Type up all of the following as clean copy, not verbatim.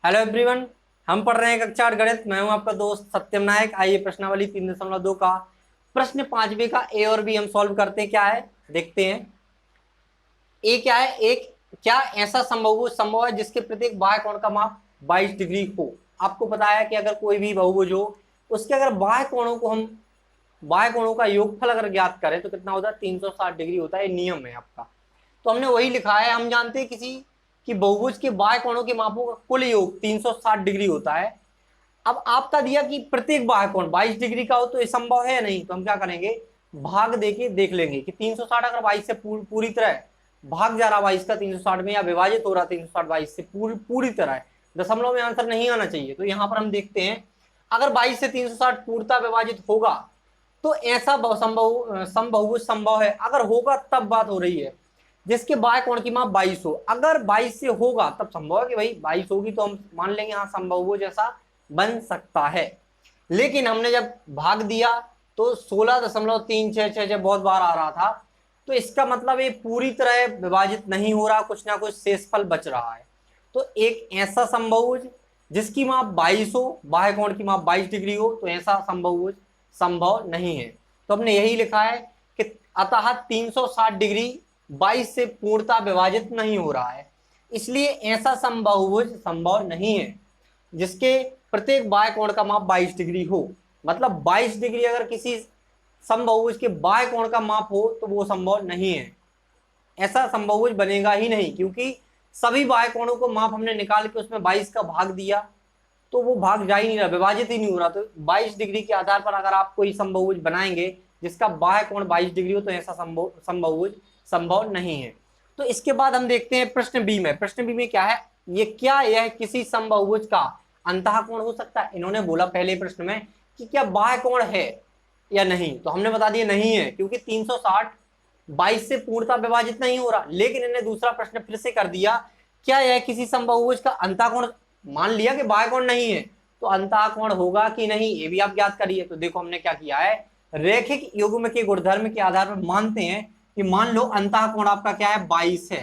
Hello everyone. हम पढ़ रहे हैं कक्षा 8 गणित। मैं हूं आपका दोस्त सत्यम नायक। आइए प्रश्नावली 3.2 का प्रश्न 5वीं का ए और बी हम सॉल्व करते हैं। क्या है देखते हैं। ए क्या है? एक क्या ऐसा संभव है जिसके प्रत्येक बाह्य कोण का माप 22 डिग्री हो। आपको पता है कि अगर कोई भी बहुभुज हो उसके अगर बाह्य कोणों का योगफल अगर ज्ञात करें तो कितना होता है? 360 डिग्री होता है। नियम है आपका। तो हमने वही लिखा है। हम जानते हैं किसी कि बहुभुज के बाह्य कोणों के मापों का कुल योग 360 डिग्री होता है। अब आपका दिया कि प्रत्येक बाह्य कोण 22 डिग्री का हो तो ये संभव है या नहीं। तो हम क्या करेंगे, भाग देके देख लेंगे कि 360 अगर 22 से पूरी तरह भाग जा रहा 22 का 360 में, या विभाजित हो रहा 360 22 से पूरी तरह है। दशमलव में आंसर नहीं आना चाहिए। तो यहां पर हम देखते हैं अगर 22 से 360 पूर्णतः विभाजित होगा तो ऐसा समबहुभुज संभव है। अगर होगा तब बात हो रही है जिसके बाह्य कोण की माप 22 हो। अगर 22 से होगा तब संभव है कि भाई 22 होगी तो हम मान लेंगे हाँ समबहुभुज ऐसा बन सकता है। लेकिन हमने जब भाग दिया तो 16.366 बहुत बार आ रहा था, तो इसका मतलब ये पूरी तरह विभाजित नहीं हो रहा, कुछ ना कुछ शेषफल बच रहा है। तो एक ऐसा समबहुभुज जिसकी माप 22 हो, बाह्य कोण की माप 22 डिग्री हो, तो ऐसा समबहुभुज संभव नहीं है। तो हमने यही लिखा है कि अतः 360 डिग्री 22 से पूर्णतः विभाजित नहीं हो रहा है, इसलिए ऐसा समबहुभुज संभव नहीं है जिसके प्रत्येक बाह्य कोण का माप 22 डिग्री हो। मतलब 22 डिग्री अगर किसी समबहुभुज के बाह्य कोण का माप हो तो वो संभव नहीं है। ऐसा समबहुभुज बनेगा ही नहीं, क्योंकि सभी बाह्य कोणों को माप हमने निकाल के उसमें 22 का भाग दिया तो वो भाग जा ही नहीं रहा, विभाजित ही नहीं हो रहा। तो 22 डिग्री के आधार पर अगर आप कोई समबहुभुज बनाएंगे जिसका बाह्य कोण 22 डिग्री हो तो ऐसा समबहुभुज संभव नहीं है। तो इसके बाद हम देखते हैं प्रश्न बी में। प्रश्न बी में क्या है, यह किसी समबहुभुज का अंतः कोण हो सकता है। इन्होंने बोला पहले प्रश्न में कि क्या बाह्य कोण है या नहीं, तो हमने बता दिया नहीं है, क्योंकि 360 22 से पूर्णतः विभाजित नहीं हो रहा। लेकिन इन्हें दूसरा प्रश्न फिर से कर दिया, क्या यह किसी समबहुभुज का अंतः कोण, मान लिया कि बाह्य कोण नहीं है तो अंतः कोण होगा कि नहीं ये भी आप ज्ञात करिए। तो देखो हमने क्या किया है, रैखिक युग्म के गुणधर्म के आधार पर मानते हैं कि मान लो अंतः कोण आपका क्या है 22 है,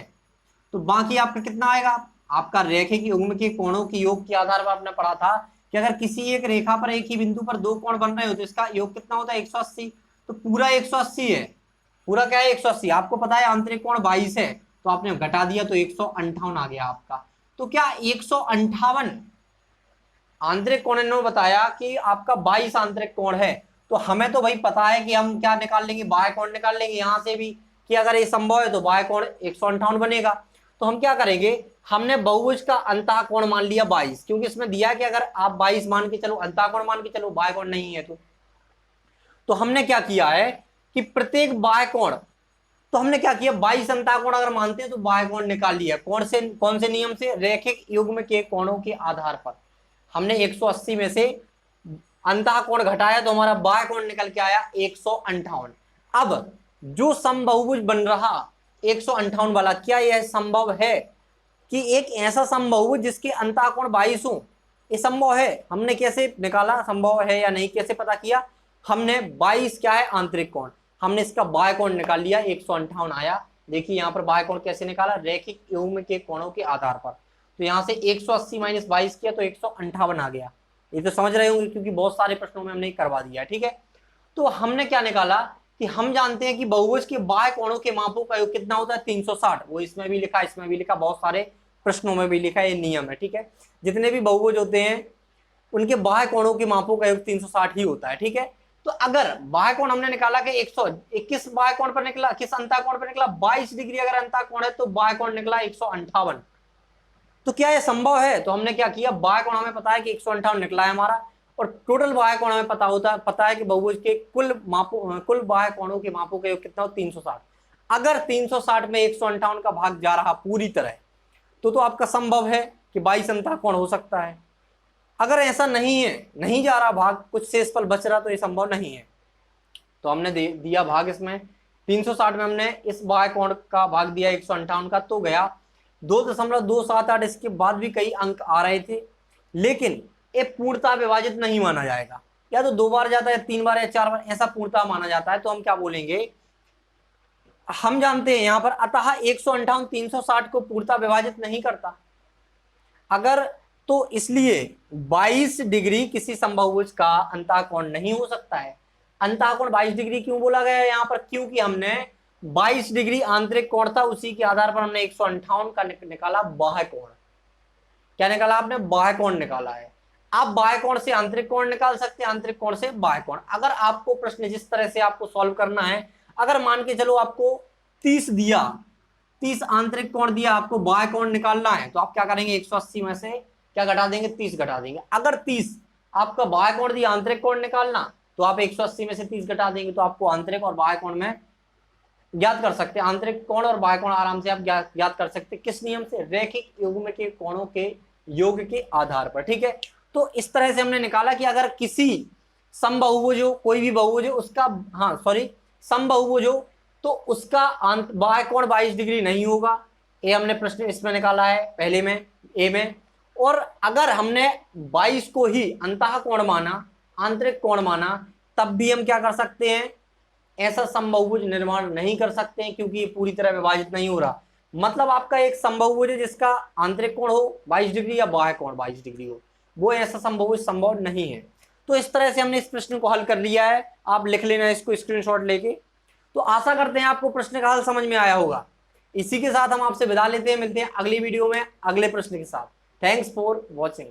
तो बाकी आपका कितना आएगा, आपका रैखिक युग्म के कोणों के योग के आधार पर आपने पढ़ा था कि अगर किसी एक रेखा पर एक ही बिंदु पर दो कोण बन रहे हो तो इसका योग कितना होता है 180। तो पूरा 180 है, पूरा क्या है 180। आपको पता है आंतरिक कोण 22 है तो आपने घटा दिया तो 158 आ गया आपका। तो क्या 158 आंतरिक कोण इन्होंने बताया कि आपका 22 आंतरिक कोण है, तो हमें तो भाई पता है कि हम क्या निकाल लेंगे, बाह्य कोण निकाल लेंगे यहां से भी कि अगर ये संभव है तो बाह्य कोण 158 बनेगा। तो हम क्या करेंगे, हमने बहुभुज का अंतः कोण मान लिया 22, क्योंकि इसमें दिया कि अगर आप 22 मान के चलो, अंतः कोण मान के चलो, बाह्य कोण नहीं है तो हमने क्या किया है कि प्रत्येक बाह्य कोण, तो हमने क्या किया 22 अंतः कोण अगर मानते हैं तो बाह्य कोण निकाल लिया। कौन से नियम से, रैखिक युग्म के कोणों के आधार पर। हमने 180 में से अंतः कोण घटाया तो हमारा बाह्य कोण निकल के आया 158। अब जो समबहुभुज बन रहा 158 वाला, क्या यह संभव है कि एक ऐसा समबहुभुज जिसके अंतः कोण 22 हो, ये संभव है। हमने कैसे निकाला संभव है या नहीं, कैसे पता किया, हमने 22 क्या है आंतरिक कोण, हमने इसका बाह्य कोण निकाल लिया 158 आया। देखिए यहां पर बाह्य कोण कैसे निकाला, रैखिक युग्म के कोणों के आधार पर। तो यहां से 180 माइनस 22 किया तो 158 आ गया। ये तो समझ रहे होंगे क्योंकि बहुत सारे प्रश्नों में हमने करवा दिया है, ठीक है। तो हमने क्या निकाला कि हम जानते हैं कि बहुभुज के बाह्य कोणों के मापों का योग कितना होता है 360। वो इसमें भी लिखा, इसमें भी लिखा, बहुत सारे प्रश्नों में भी लिखा, ये नियम है, ठीक है। जितने भी बहुभुज होते हैं उनके बाह्य कोणों के मापों का योग 360 ही होता है, ठीक है। तो अगर बाह्य कोण हमने निकाला कि 121 बाह्य कोण पर निकला, किस अंतः कोण पर निकला 22 डिग्री अगर अंतः कोण है तो बाह्य कोण निकला 158। तो क्या यह संभव है, तो हमने क्या किया, बाह्य कोण हमें पता है कि 158 निकला है हमारा, और टोटल बाह्य कोण हमें पता है कि बहुभुज के कुल बाह्य कोणों के मापों का योग कितना हो 360। अगर 360 में 158 का भाग जा रहा पूरी तरह तो आपका संभव है कि 22 अंतः कोण हो सकता है। अगर ऐसा नहीं है, नहीं जा रहा भाग, कुछ शेषफल बच रहा, तो ये संभव नहीं है। तो हमने दिया भाग इसमें 360 में हमने इस बाह्य कोण का भाग दिया 158 का, तो गया 2.278। इसके बाद भी कई अंक आ रहे थे, लेकिन ये पूर्णतः विभाजित नहीं माना जाएगा। या तो 2 बार जाता है, 3 बार या 4 बार, ऐसा पूर्णतः माना जाता है। तो हम क्या बोलेंगे, हम जानते हैं यहां पर अतः 158 360 को पूर्णतः विभाजित नहीं करता। अगर तो इसलिए 22 डिग्री किसी समबाहुभुज का अंतः कोण नहीं हो सकता है। अंतः कोण 22 डिग्री क्यों बोला गया है यहाँ पर? क्योंकि हमने 22 डिग्री आंतरिक कोण था, उसी के आधार पर हमने 158 का निकाला बाह्य कोण। क्या निकाला आपने? बाह्य कोण निकाला है। आप बाह्य कोण से आंतरिक कोण निकाल सकते हैं, आंतरिक कोण से बाह्य कोण। अगर आपको प्रश्न जिस तरह से आपको सॉल्व करना है, अगर मान के चलो आपको 30 दिया, 30 आंतरिक कोण दिया, आपको बाह्य कोण निकालना है, तो आप क्या करेंगे? 180 में से क्या घटा देंगे? 30 घटा देंगे। अगर 30 आपका बाह्य कोण दिया, आंतरिक कोण निकालना, तो आप 180 में से 30 घटा देंगे, तो आपको आंतरिक और बाह्य कोण में ज्ञात कर सकते हैं। आंतरिक कोण और बाह्य कोण आराम से आप ज्ञात कर सकते हैं। किस नियम से? रैखिक युग्म के कोणों के योग के आधार पर। ठीक है, तो इस तरह से हमने निकाला कि अगर किसी समबाहुभुज हो, कोई भी बहुभुज हो, उसका समबाहुभुज हो, तो उसका बाह्य कोण 22 डिग्री नहीं होगा। ये हमने प्रश्न इसमें निकाला है पहले में, ए में। और अगर हमने 22 को ही अंतः कोण माना, आंतरिक कोण माना, तब भी हम क्या कर सकते हैं? ऐसा समबाहुभुज निर्माण नहीं कर सकते हैं, क्योंकि ये पूरी तरह विभाजित नहीं हो रहा। मतलब आपका एक समबाहुभुज है जिसका आंतरिक कोण हो 22 डिग्री या बाह्य कोण 22 डिग्री हो, वो ऐसा समबाहुभुज संभव नहीं है। तो इस तरह से हमने इस प्रश्न को हल कर लिया है। आप लिख लेना इसको स्क्रीनशॉट लेके। तो आशा करते हैं आपको प्रश्न का हल समझ में आया होगा। इसी के साथ हम आपसे विदा लेते हैं, मिलते हैं अगली वीडियो में अगले प्रश्न के साथ। Thanks for watching.